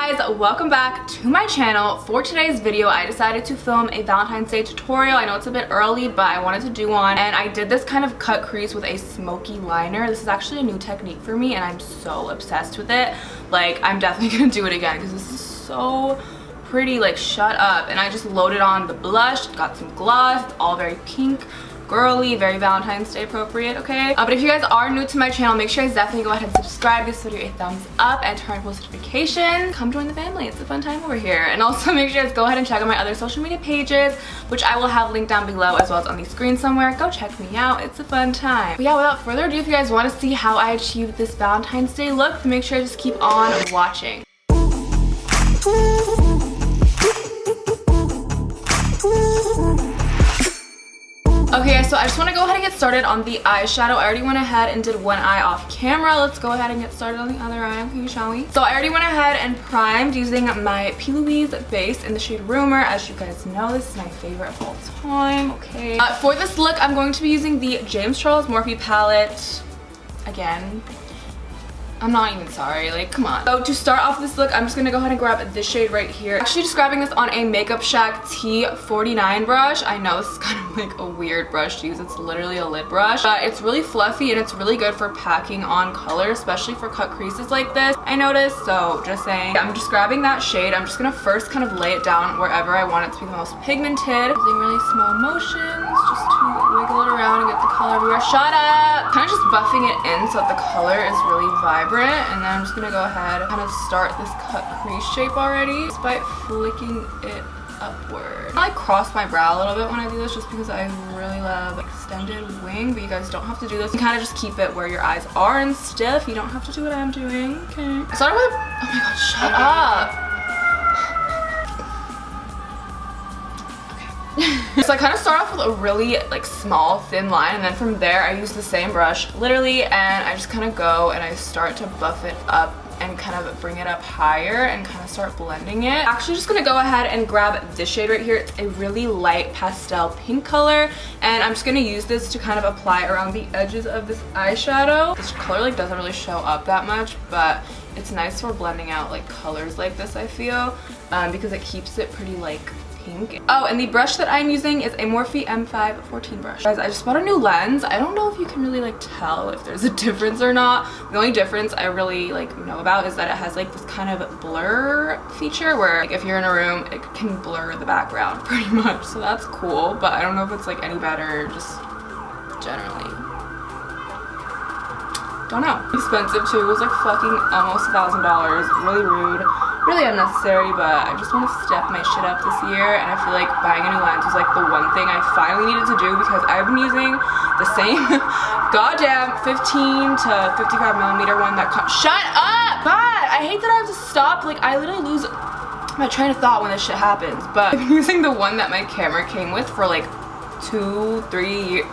guys, welcome back to my channel. For today's video, I decided to film a Valentine's Day tutorial. I know it's a bit early, but I wanted to do one, and I did this kind of cut crease with a smoky liner. This is actually a new technique for me, and I'm so obsessed with it. Like, I'm definitely gonna do it again because this is so pretty. Like, shut up. And I just loaded on the blush, got some gloss. It's all very pink, girly, very Valentine's Day appropriate, okay? But if you guys are new to my channel, make sure you guys definitely go ahead and subscribe, give this video a thumbs up, and turn on post notifications. Come join the family. It's a fun time over here. And also make sure you guys go ahead and check out my other social media pages, which I will have linked down below as well as on the screen somewhere. Go check me out. It's a fun time. But yeah, without further ado, if you guys want to see how I achieved this Valentine's Day look, make sure you just keep on watching. Okay, so I just want to go ahead and get started on the eyeshadow. I already went ahead and did one eye off camera. Let's go ahead and get started on the other eye, okay, shall we? So I already went ahead and primed using my P. Louise base in the shade Rumor. As you guys know, this is my favorite of all time, okay? For this look, I'm going to be using the James Charles Morphe palette. Again, I'm not even sorry, like, come on. So to start off this look, I'm just gonna go ahead and grab this shade right here. Actually just grabbing this on a Makeup Shack T49 brush. I know this is kind of like a weird brush to use. It's literally a lid brush, but it's really fluffy and it's really good for packing on color, especially for cut creases like this, I noticed. So just saying, I'm just grabbing that shade. I'm just gonna first kind of lay it down wherever I want it to be the most pigmented, using really small motions just to wiggle it around and get the color everywhere. Shut up! Kind of just buffing it in so that the color is really vibrant. And then I'm just gonna go ahead and kind of start this cut crease shape already just by flicking it upward. I like cross my brow a little bit when I do this just because I really love extended wing, but you guys don't have to do this. You kind of just keep it where your eyes are and stiff. You don't have to do what I'm doing, okay? I started with, oh my god, shut up! So I kind of start off with a really like small thin line, and then from there I use the same brush literally, and I just kind of go and I start to buff it up and kind of bring it up higher and kind of start blending it. Actually just gonna go ahead and grab this shade right here. It's a really light pastel pink color, and I'm just gonna use this to kind of apply around the edges of this eyeshadow. This color like doesn't really show up that much, but it's nice for blending out like colors like this, I feel, because it keeps it pretty like pink. Oh, and the brush that I'm using is a Morphe M514 brush. Guys, I just bought a new lens. I don't know if you can really like tell if there's a difference or not. The only difference I really like know about is that it has like this kind of blur feature where like if you're in a room, it can blur the background pretty much. So that's cool, but I don't know if it's like any better just generally. Don't know. Expensive too. It was like fucking almost $1,000. Really rude. Really unnecessary, but I just want to step my shit up this year, and I feel like buying a new lens was like the one thing I finally needed to do because I've been using the same goddamn 15 to 55 millimeter one that shut up! God, I hate that I have to stop. Like, I literally lose my train of thought when this shit happens, but I've been using the one that my camera came with for like 2-3 years.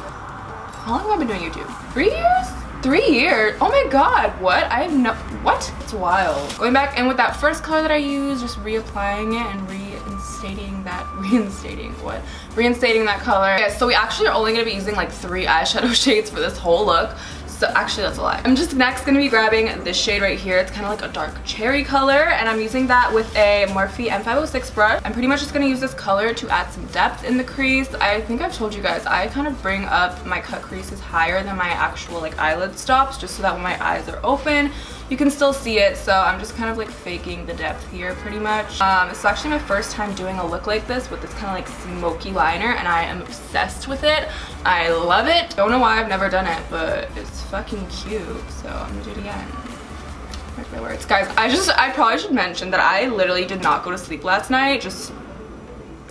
How long have I been doing YouTube? 3 years? 3 years? Oh my god, what? I have no, what? It's wild. Going back in with that first color that I used, just reapplying it and reinstating that color. Yeah, so we actually are only gonna be using like 3 eyeshadow shades for this whole look. So actually that's a lie. I'm just next gonna be grabbing this shade right here. It's kind of like a dark cherry color, and I'm using that with a Morphe M506 brush. I'm pretty much just gonna use this color to add some depth in the crease. I think I've told you guys, I kind of bring up my cut creases higher than my actual like eyelid stops, just so that when my eyes are open, you can still see it. So I'm just kind of like faking the depth here pretty much. It's actually my first time doing a look like this with this kind of like smoky liner, and I am obsessed with it. I love it. Don't know why I've never done it, but it's fucking cute, so I'm gonna do it again. Where's my words? Guys, I probably should mention that I literally did not go to sleep last night. Just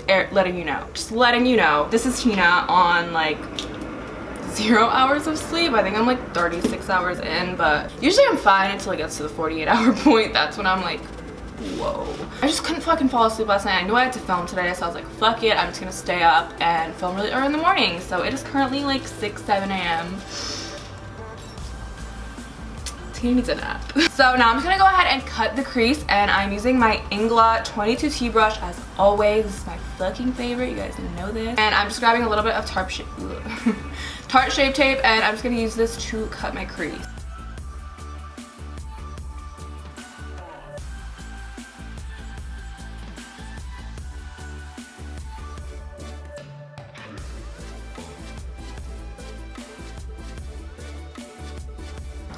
letting you know. Just letting you know. This is Tina on like 0 hours of sleep. I think I'm like 36 hours in, but usually I'm fine until it gets to the 48-hour point. That's when I'm like, whoa. I just couldn't fucking fall asleep last night. I knew I had to film today, so I was like, fuck it, I'm just gonna stay up and film really early in the morning. So it is currently like 6-7 a.m. Tina needs a nap. So now I'm just gonna go ahead and cut the crease, and I'm using my Ingla 22T brush as always. This is my fucking favorite, you guys know this. And I'm just grabbing a little bit of Tarte Shape Tape, and I'm just gonna use this to cut my crease.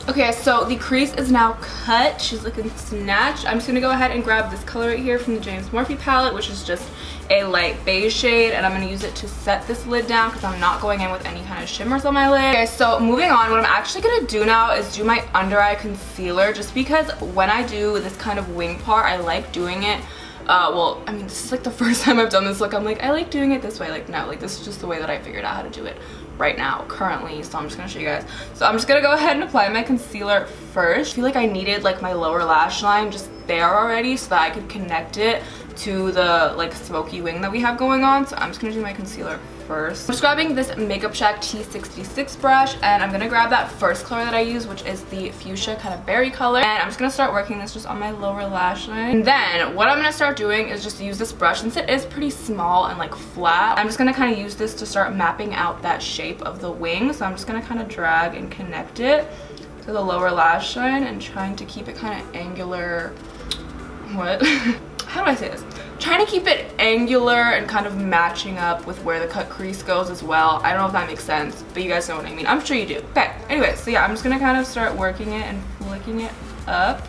Okay, so the crease is now cut. She's looking snatched. I'm just gonna go ahead and grab this color right here from the James Morphe palette, which is just a light beige shade, and I'm gonna use it to set this lid down because I'm not going in with any kind of shimmers on my lid. Okay, so moving on, what I'm actually gonna do now is do my under eye concealer, just because when I do this kind of wing part, I like doing it. Well, I mean, this is like the first time I've done this look. I'm like, I like doing it this way. Like, no, like this is just the way that I figured out how to do it right now, currently. So I'm just gonna show you guys. So I'm just gonna go ahead and apply my concealer first. I feel like I needed like my lower lash line just there already so that I could connect it to the like smoky wing that we have going on. So I'm just gonna do my concealer first. I'm just grabbing this Makeup Shack T66 brush, and I'm gonna grab that first color that I use, which is the fuchsia kind of berry color, and I'm just gonna start working this just on my lower lash line. And then what I'm gonna start doing is just use this brush, since it is pretty small and like flat. I'm just gonna kind of use this to start mapping out that shape of the wing. So I'm just gonna kind of drag and connect it to the lower lash line and trying to keep it kind of angular. What? How do I say this? Trying to keep it angular and kind of matching up with where the cut crease goes as well. I don't know if that makes sense, but you guys know what I mean. I'm sure you do. Okay, anyway, so yeah, I'm just gonna kind of start working it and flicking it up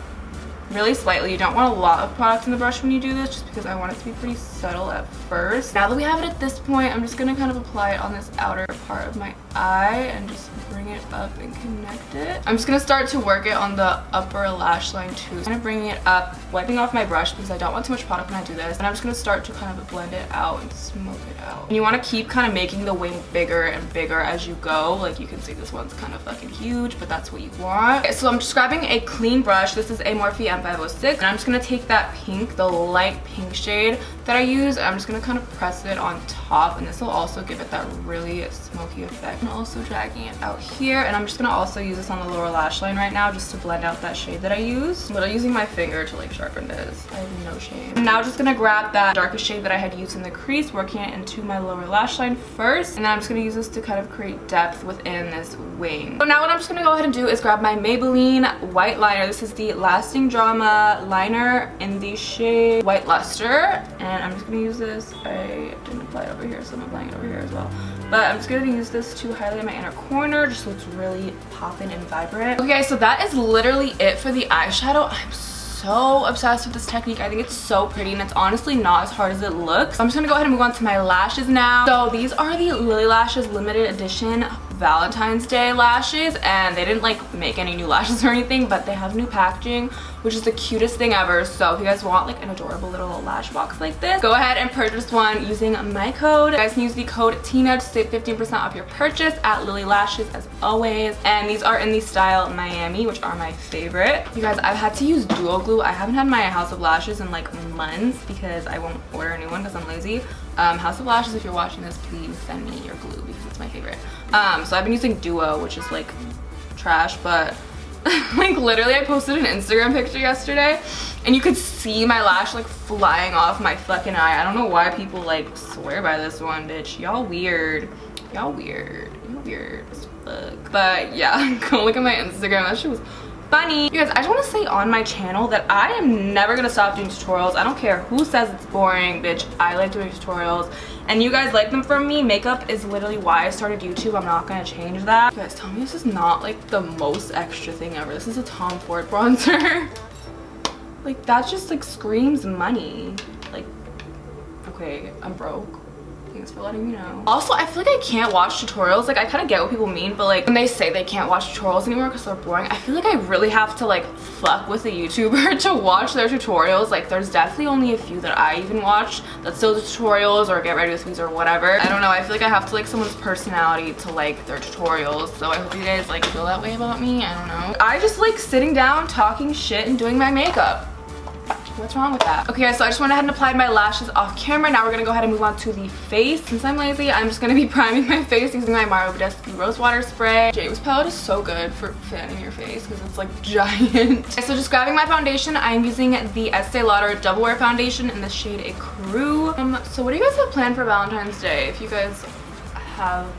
really slightly. You don't want a lot of product in the brush when you do this, just because I want it to be pretty subtle at first. Now that we have it at this point, I'm just gonna kind of apply it on this outer part of my eye and just bring it up and connect it. I'm just gonna start to work it on the upper lash line too. Kind of bringing it up, wiping off my brush because I don't want too much product when I do this. And I'm just gonna start to kind of blend it out and smoke it out. And you want to keep kind of making the wing bigger and bigger as you go. Like you can see this one's kind of fucking huge, but that's what you want. Okay, so I'm just grabbing a clean brush. This is a Morphe M506, and I'm just gonna take that pink, the light pink shade that I use, and I'm just gonna kind of press it on top, and this will also give it that really smoky effect. I'm also dragging it out here, and I'm just gonna also use this on the lower lash line right now just to blend out that shade that I used. But I'm using my finger to like sharpen this. I have no shame. I'm now just gonna grab that darkest shade that I had used in the crease, working it into my lower lash line first, and then I'm just gonna use this to kind of create depth within this wing. So now what I'm just gonna go ahead and do is grab my Maybelline white liner. This is the Lasting Drama liner in the shade White Luster, and I'm just gonna use this. I didn't apply it over here, so I'm applying it over here as well. But I'm just gonna use this to highlight my inner corner just so it's really popping and vibrant. Okay, so that is literally it for the eyeshadow. I'm so obsessed with this technique. I think it's so pretty, and it's honestly not as hard as it looks. I'm just gonna go ahead and move on to my lashes now. So these are the Lily Lashes limited edition Valentine's Day lashes, and they didn't like make any new lashes or anything, but they have new packaging, which is the cutest thing ever. So if you guys want like an adorable little lash box like this, go ahead and purchase one using my code. You guys can use the code TINA to save 15% off your purchase at Lily Lashes as always. And these are in the style Miami, which are my favorite. You guys, I've had to use duo glue. I haven't had my House of Lashes in like months because I won't order a new one because I'm lazy. House of Lashes, if you're watching this, please send me your glue because it's my favorite. So I've been using Duo, which is like trash, but like literally I posted an Instagram picture yesterday and you could see my lash like flying off my fucking eye. I don't know why people like swear by this one, bitch. Y'all weird. Y'all weird. You're weird as fuck. But yeah, go look at my Instagram. That shit was funny. You guys, I just want to say on my channel that I am never gonna stop doing tutorials. I don't care who says it's boring, bitch. I like doing tutorials and you guys like them from me. Makeup is literally why I started YouTube. I'm not gonna change that. You guys, tell me this is not like the most extra thing ever. This is a Tom Ford bronzer. Like that just like screams money. Like, okay, I'm broke. Thanks for letting me know. Also, I feel like I can't watch tutorials. Like I kind of get what people mean, but like when they say they can't watch tutorials anymore because they're boring, I feel like I really have to like fuck with a YouTuber to watch their tutorials. Like there's definitely only a few that I even watch that still do tutorials or get ready with me or whatever. I don't know, I feel like I have to like someone's personality to like their tutorials. So I hope you guys like feel that way about me. I don't know. I just like sitting down, talking shit and doing my makeup. What's wrong with that? Okay guys, so I just went ahead and applied my lashes off camera. Now we're gonna go ahead and move on to the face. Since I'm lazy, I'm just gonna be priming my face using my Mario Badescu Rose Water Spray. James palette is so good for fanning your face because it's like giant. Okay, so just grabbing my foundation, I'm using the Estee Lauder Double Wear Foundation in the shade Ecru. So what do you guys have planned for Valentine's Day? If you guys have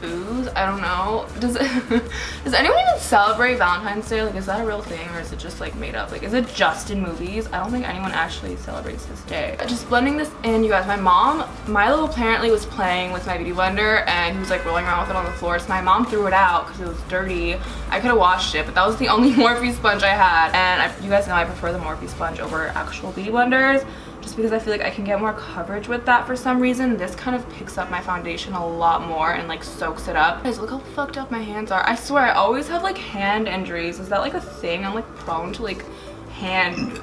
booze. I don't know. Does anyone even celebrate Valentine's Day? Like, is that a real thing, or is it just like made up? Like, is it just in movies? I don't think anyone actually celebrates this day. Just blending this in, you guys. My mom, Milo apparently was playing with my beauty blender and he was like rolling around with it on the floor, so my mom threw it out because it was dirty. I could have washed it, but that was the only Morphe sponge I had, and you guys know I prefer the Morphe sponge over actual beauty blenders, just because I feel like I can get more coverage with that for some reason. This kind of picks up my foundation a lot more and like soaks it up. Guys, look how fucked up my hands are. I swear I always have like hand injuries. Is that like a thing? I'm like prone to like hand,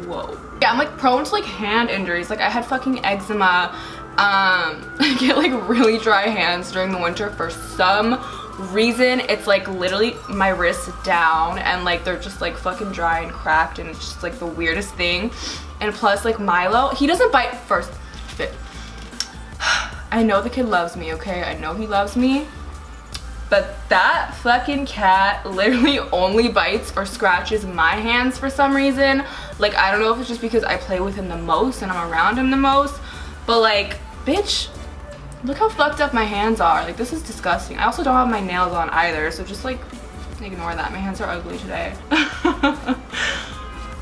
whoa. Yeah, I'm like prone to like hand injuries. Like I had fucking eczema. I get like really dry hands during the winter for some reason. It's like literally my wrists down and like they're just like fucking dry and cracked, and it's just like the weirdest thing. And plus like Milo, he doesn't bite first. I know the kid loves me, okay? I know he loves me, but that fucking cat literally only bites or scratches my hands for some reason. Like, I don't know if it's just because I play with him the most and I'm around him the most, but like, bitch, look how fucked up my hands are. Like, this is disgusting. I also don't have my nails on either, so just like ignore that. My hands are ugly today.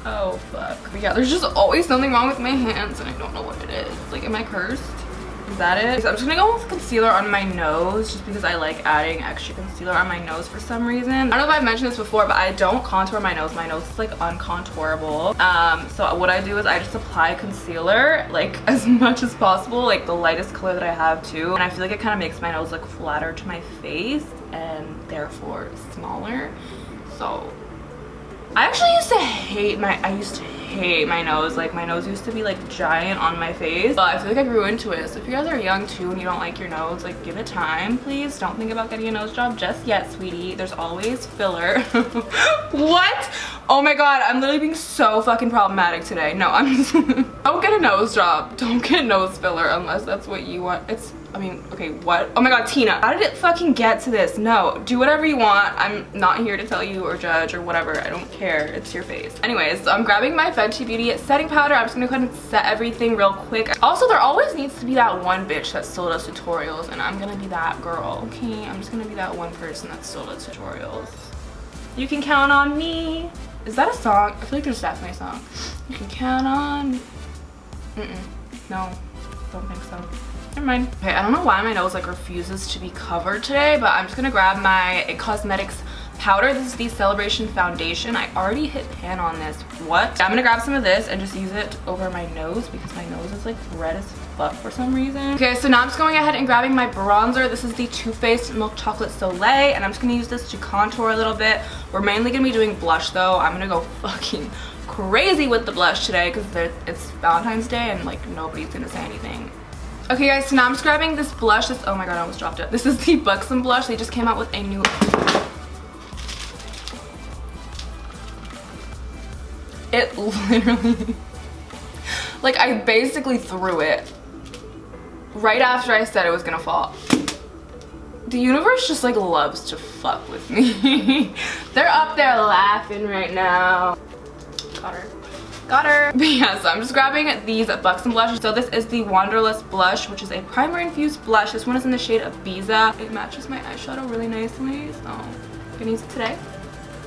Oh fuck. But yeah, there's just always something wrong with my hands and I don't know what it is. Like, am I cursed? Is that it? So I'm just gonna go with concealer on my nose just because I like adding extra concealer on my nose for some reason. I don't know if I've mentioned this before, but I don't contour my nose. My nose is like uncontourable. So what I do is I just apply concealer like as much as possible, like the lightest color that I have too. And I feel like it kind of makes my nose look flatter to my face and therefore smaller. So I actually used to hate my nose. Like, my nose used to be like giant on my face, but I feel like I grew into it. So if you guys are young too and you don't like your nose, like, give it time, please. Don't think about getting a nose job just yet, sweetie. There's always filler. What? Oh my god, I'm literally being so fucking problematic today. No, I'm just don't get a nose job. Don't get nose filler unless that's what you want. I mean, okay, what? Oh my god, Tina, how did it fucking get to this? No, do whatever you want. I'm not here to tell you or judge or whatever. I don't care. It's your face. Anyways, so I'm grabbing my Fenty Beauty setting powder. I'm just gonna go ahead and set everything real quick. Also, there always needs to be that one bitch that still does tutorials, and I'm gonna be that girl, okay? I'm just gonna be that one person that still does tutorials. You can count on me. Is that a song? I feel like there's definitely a song. You can count on me. No, don't think so. Never mind. Okay, I don't know why my nose like refuses to be covered today, but I'm just gonna grab my IT Cosmetics powder. This is the Celebration Foundation. I already hit pan on this. What? I'm gonna grab some of this and just use it over my nose because my nose is like red as fuck for some reason. Okay, so now I'm just going ahead and grabbing my bronzer. This is the Too Faced Milk Chocolate Soleil, and I'm just gonna use this to contour a little bit. We're mainly gonna be doing blush though. I'm gonna go fucking crazy with the blush today because it's Valentine's Day and like nobody's gonna say anything. Okay guys, so now I'm just grabbing this blush. Oh my god, I almost dropped it. This is the Buxom blush. They just came out with a new... It literally... like, I basically threw it right after I said it was gonna fall. The universe just like loves to fuck with me. They're up there laughing right now. Got her. Got her. But yeah, so I'm just grabbing these Buxom blushes. So this is the Wanderlust blush, which is a primer infused blush. This one is in the shade Ibiza. It matches my eyeshadow really nicely, so I'm gonna use it today.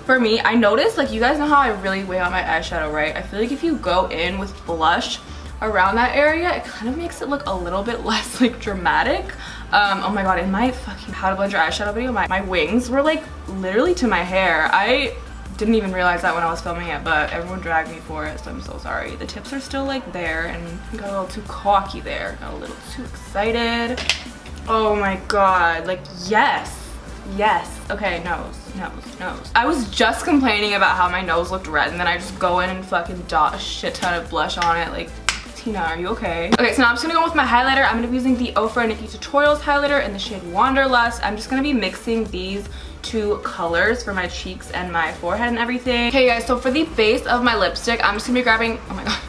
For me, I noticed, like, you guys know how I really weigh out my eyeshadow, right? I feel like if you go in with blush around that area, it kind of makes it look a little bit less like dramatic. Oh my god, in my fucking how to blend your eyeshadow video, my wings were like literally to my hair. I didn't even realize that when I was filming it, but everyone dragged me for it, so I'm so sorry. The tips are still like there, and I got a little too cocky there. Got a little too excited. Oh my god, like, yes. Yes. Okay, nose. I was just complaining about how my nose looked red, and then I just go in and fucking dot a shit ton of blush on it. Like, Tina, are you okay? Okay, so now I'm just gonna go with my highlighter. I'm gonna be using the OFRA Nikki Tutorials highlighter in the shade Wanderlust. I'm just gonna be mixing these two colors for my cheeks and my forehead and everything. Okay guys, so for the base of my lipstick, I'm just gonna be grabbing, oh my god,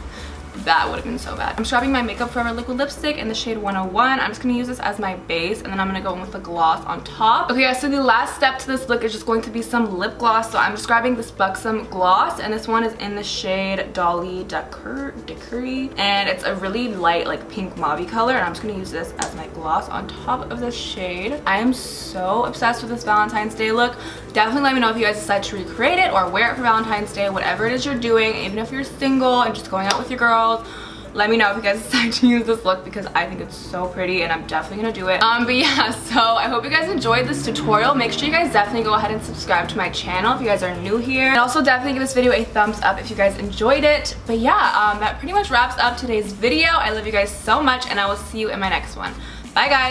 that would have been so bad. I'm just grabbing my Makeup Forever liquid lipstick in the shade 101. I'm just gonna use this as my base, and then I'm gonna go in with the gloss on top. Okay guys, so the last step to this look is just going to be some lip gloss. So I'm just grabbing this Buxom gloss, and this one is in the shade Dolly Dickory, and it's a really light like pink mauve color, and I'm just gonna use this as my gloss on top of the shade. I am so obsessed with this Valentine's Day look. Definitely let me know if you guys decide to recreate it or wear it for Valentine's Day, whatever it is you're doing. Even if you're single and just going out with your girls, let me know if you guys decide to use this look, because I think it's so pretty and I'm definitely gonna do it. But yeah, so I hope you guys enjoyed this tutorial. Make sure you guys definitely go ahead and subscribe to my channel if you guys are new here, and also definitely give this video a thumbs up if you guys enjoyed it. But yeah, that pretty much wraps up today's video. I love you guys so much, and I will see you in my next one. Bye guys.